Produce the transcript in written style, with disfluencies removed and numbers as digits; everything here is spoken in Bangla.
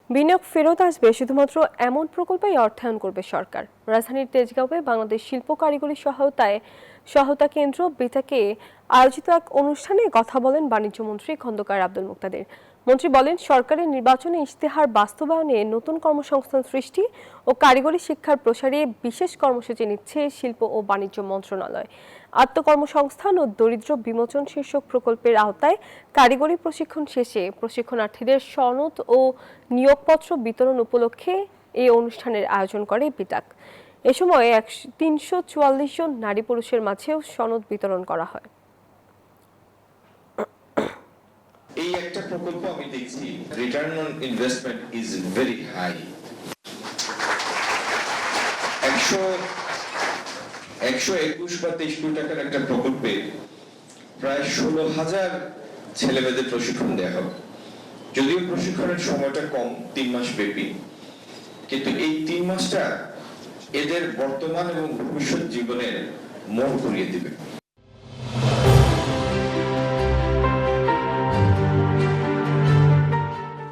বিনিয়োগ ফেরত আসবে শুধুমাত্র এমন প্রকল্পেই অর্থায়ন করবে সরকার। রাজধানীর তেজগাঁওয়ে বাংলাদেশ শিল্প কারিগরি সহায়তা কেন্দ্র বিটাকে আয়োজিত এক অনুষ্ঠানে কথা বলেন বাণিজ্যমন্ত্রী খন্দকার আব্দুল মুকতাদির। মন্ত্রী বলেন, সরকারের নির্বাচনী ইশতেহার বাস্তবায়নে নতুন কর্মসংস্থান সৃষ্টি ও কারিগরি শিক্ষার প্রসারে বিশেষ কর্মসূচি নিচ্ছে শিল্প ও বাণিজ্য মন্ত্রণালয়। আত্মকর্মসংস্থান ও দরিদ্র বিমোচন শীর্ষক প্রকল্পের আওতায় কারিগরি প্রশিক্ষণ শেষে প্রশিক্ষণার্থীদের সনদ ও নিয়োগপত্র বিতরণ উপলক্ষে এই অনুষ্ঠানের আয়োজন করে বিটাক। এ সময় ৩৪৪ জন নারী পুরুষের মাঝেও সনদ বিতরণ করা হয়। এই একটা প্রকল্প আমি দেখছি, return on investment is very high. 121 বা 23 কোটি টাকার একটা প্রকল্পে প্রায় 16,000 ছেলেমেয়েদের প্রশিক্ষণ দেওয়া হবে। যদিও প্রশিক্ষণের সময়টা কম, 3 মাস ব্যাপী, কিন্তু এই 3 মাসটা এদের বর্তমান এবং ভবিষ্যৎ জীবনের মোড় ঘুরিয়ে দিবে।